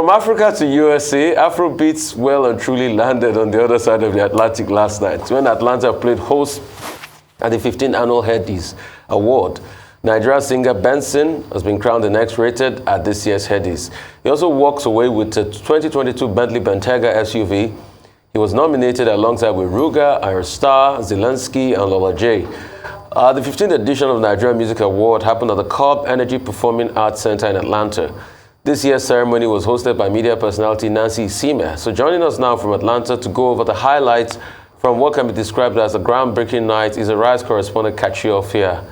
From Africa to USA, Afrobeats well and truly landed on the other side of the Atlantic last night when Atlanta played host at the 15th annual Headies Award. Nigerian singer Benson has been crowned the next rated at this year's Headies. He also walks away with a 2022 Bentley Bentayga SUV. He was nominated alongside with Ruga, Iron Star, Zelensky, and Lola J. The 15th edition of Nigerian Music Award happened at the Cobb Energy Performing Arts Center in Atlanta. This year's ceremony was hosted by media personality Nancy Sime. So joining us now from Atlanta to go over the highlights from what can be described as a groundbreaking night is Arise correspondent Kachi Offiah.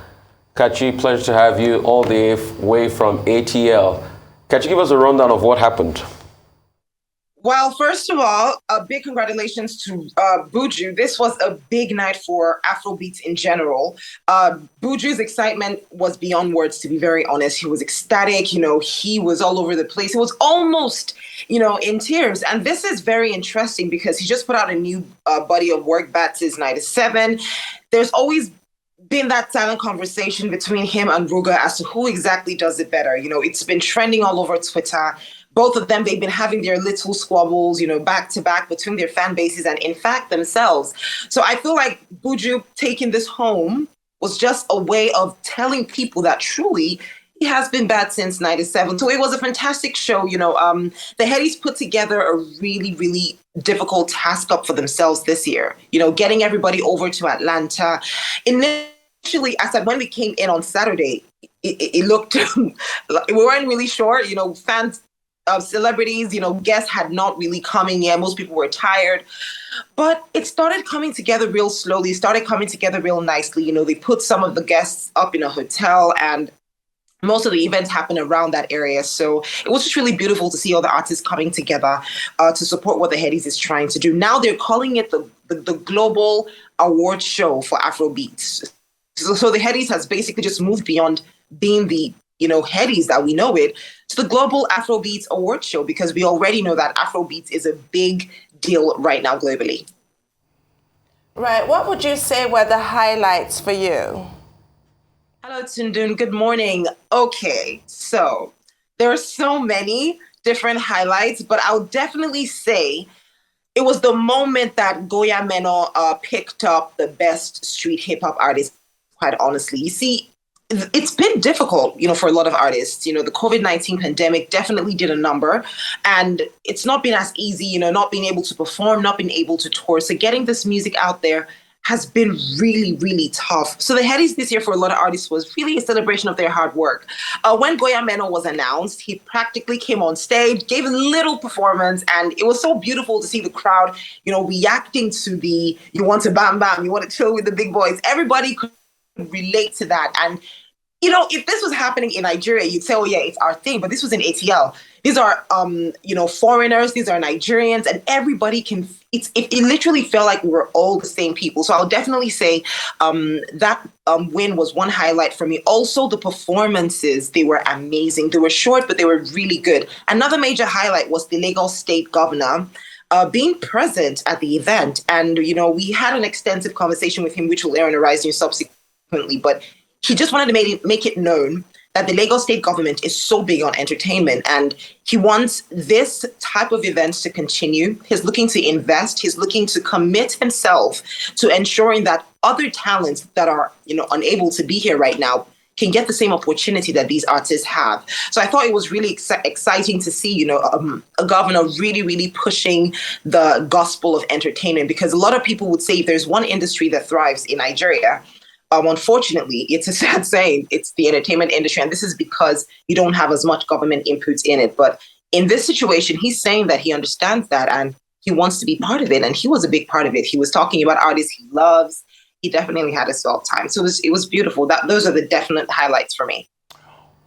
Kachi, pleasure to have you all the way from ATL. Kachi, give us a rundown of what happened. Well, first of all, a big congratulations to Buju. This was a big night for Afrobeats in general. Buju's excitement was beyond words, to be very honest. He was ecstatic, he was all over the place. It was almost, in tears. And this is very interesting because he just put out a new body of work, Bats is 97. There's always been that silent conversation between him and Ruga as to who exactly does it better. It's been trending all over Twitter. Both of them, they've been having their little squabbles, back to back between their fan bases and, in fact, themselves. So I feel like Buju taking this home was just a way of telling people that truly he has been bad since 97. So it was a fantastic show. The Headies put together a really, really difficult task up for themselves this year, getting everybody over to Atlanta. Initially, I said when we came in on Saturday, it looked, we weren't really sure, fans, celebrities, guests had not really come in yet. Most people were tired, but it started coming together real slowly, started coming together real nicely. They put some of the guests up in a hotel and most of the events happened around that area. So it was just really beautiful to see all the artists coming together to support what the Headies is trying to do. Now they're calling it the Global Award Show for Afrobeats. So the Headies has basically just moved beyond being the Headies that we know it, to the Global Afrobeats Award Show, because we already know that Afrobeats is a big deal right now globally. Right. What would you say were the highlights for you? Hello, Tundun. Good morning. Okay, so there are so many different highlights, but I'll definitely say it was the moment that Goya Meno picked up the best street hip hop artist, quite honestly. You see, it's been difficult, for a lot of artists. The COVID-19 pandemic definitely did a number, and it's not been as easy, not being able to perform, not being able to tour. So getting this music out there has been really, really tough. So the Headies this year for a lot of artists was really a celebration of their hard work. When Goya Meno was announced, he practically came on stage, gave a little performance, and it was so beautiful to see the crowd, reacting to the, you want to bam bam, you want to chill with the big boys. Everybody could relate to that. And if this was happening in Nigeria, you'd say, oh yeah, it's our thing. But this was in ATL. These are, foreigners. These are Nigerians, and everybody can. It literally felt like we were all the same people. So I'll definitely say that win was one highlight for me. Also, the performances, they were amazing. They were short, but they were really good. Another major highlight was the Lagos State Governor being present at the event, and we had an extensive conversation with him, which will air on Arise News subsequently, but he just wanted to make it known that the Lagos state government is so big on entertainment, and he wants this type of events to continue. He's looking to invest. He's looking to commit himself to ensuring that other talents that are, unable to be here right now can get the same opportunity that these artists have. So I thought it was really exciting to see, a governor really, really pushing the gospel of entertainment, because a lot of people would say if there's one industry that thrives in Nigeria, unfortunately, it's a sad saying, it's the entertainment industry. And this is because you don't have as much government input in it. But in this situation, he's saying that he understands that and he wants to be part of it. And he was a big part of it. He was talking about artists he loves. He definitely had a swell time. So it was beautiful. Those are the definite highlights for me.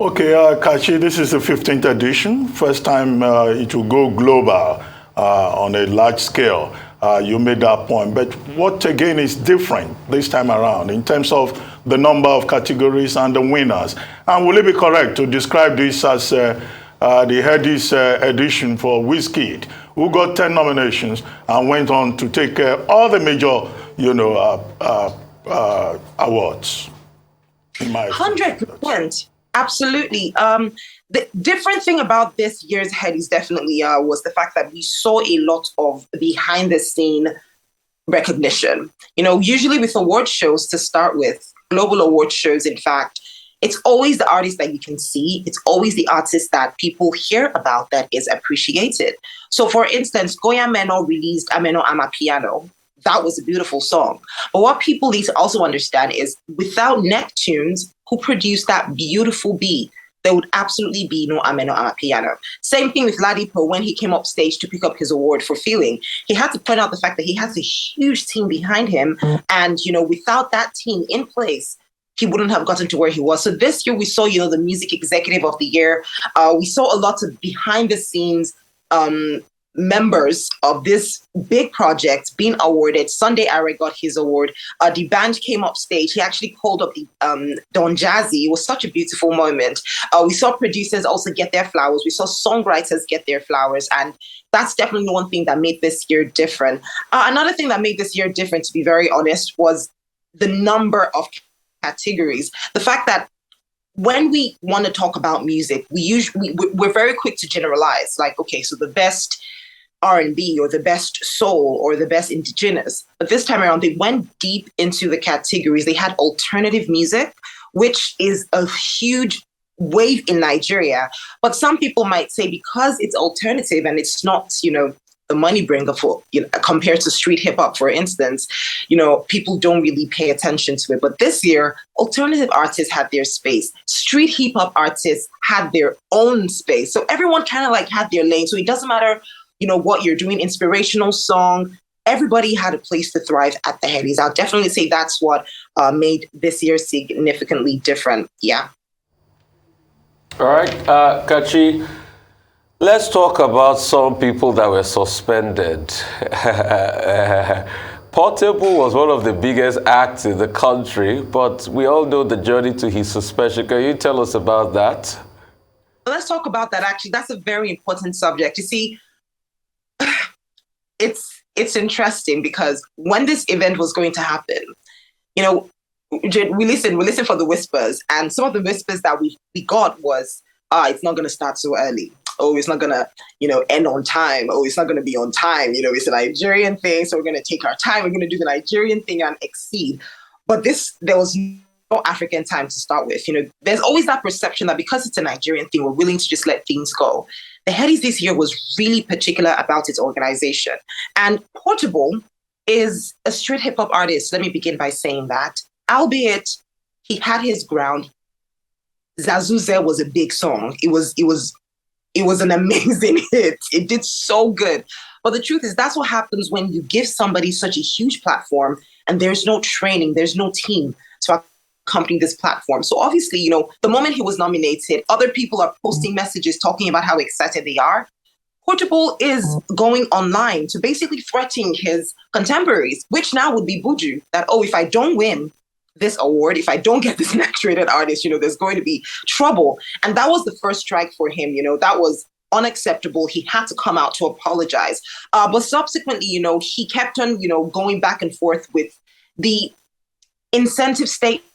Okay, Kachi, this is the 15th edition. First time it will go global on a large scale. You made that point, but what again is different this time around in terms of the number of categories and the winners? And will it be correct to describe this as the Headies edition for Wizkid, who got 10 nominations and went on to take all the major, awards? 100%. Absolutely. The different thing about this year's Headies definitely was the fact that we saw a lot of behind the scene recognition. Usually with award shows to start with, global award shows, in fact, it's always the artist that you can see. It's always the artist that people hear about that is appreciated. So for instance, Goya Meno released Ameno Amapiano. That was a beautiful song. But what people need to also understand is without Neptunes, who produced that beautiful beat, there would absolutely be no Ameno Amapiano. Same thing with Ladipo when he came up stage to pick up his award for Feeling. He had to point out the fact that he has a huge team behind him. And, without that team in place, he wouldn't have gotten to where he was. So this year we saw, the music executive of the year. We saw a lot of behind the scenes members of this big project being awarded. Sunday Are got his award. The band came up stage. He actually called up the Don Jazzy. It was such a beautiful moment. We saw producers also get their flowers. We saw songwriters get their flowers. And that's definitely one thing that made this year different. Another thing that made this year different, to be very honest, was the number of categories. The fact that when we want to talk about music, we're very quick to generalize. Like, okay, so the best R&B or the best soul or the best indigenous. But this time around, they went deep into the categories. They had alternative music, which is a huge wave in Nigeria. But some people might say because it's alternative and it's not, the money bringer for, compared to street hip hop, for instance, people don't really pay attention to it. But this year, alternative artists had their space. Street hip hop artists had their own space. So everyone kind of like had their lane. So it doesn't matter what you're doing, inspirational song, everybody had a place to thrive at the Headies. I'll definitely say that's what made this year significantly different. Yeah. All right, Kachi, let's talk about some people that were suspended. Portable was one of the biggest acts in the country, but we all know the journey to his suspension. Can you tell us about that? Let's talk about that. Actually, that's a very important subject. You see, it's interesting because when this event was going to happen, we listened for the whispers, and some of the whispers that we got was, it's not going to start so early. Oh, it's not going to, end on time. Oh, it's not going to be on time. It's a Nigerian thing, so we're going to take our time. We're going to do the Nigerian thing and exceed. But there was no African time to start with. There's always that perception that because it's a Nigerian thing, we're willing to just let things go. The Headies this year was really particular about its organization. And Portable is a street hip hop artist. Let me begin by saying that. Albeit he had his ground. Zazuze was a big song. It was an amazing hit. It did so good. But the truth is, that's what happens when you give somebody such a huge platform and there's no training, there's no team to accompany this platform. So obviously, the moment he was nominated, other people are posting messages talking about how excited they are. Portable is going online to basically threaten his contemporaries, which now would be Buju, that, if I don't win this award, if I don't get this next rated artist, there's going to be trouble. And that was the first strike for him. That was unacceptable. He had to come out to apologize. But subsequently, he kept on, going back and forth with the incentive statements,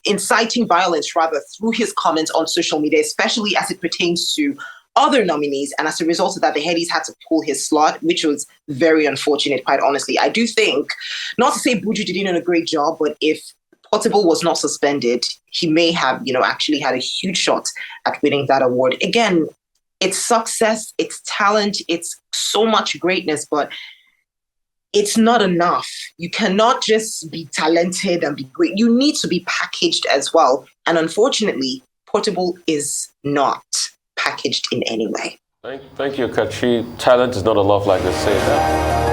inciting violence rather through his comments on social media, especially as it pertains to other nominees. And as a result of that, the Headies had to pull his slot, which was very unfortunate, quite honestly. I do think, not to say Buju didn't do a great job, but if Portable was not suspended, he may have, actually had a huge shot at winning that award. Again, it's success, it's talent, it's so much greatness, but it's not enough. You cannot just be talented and be great. You need to be packaged as well. And unfortunately, Portable is not packaged in any way. Thank you, Kachi. Talent is not enough, like they say.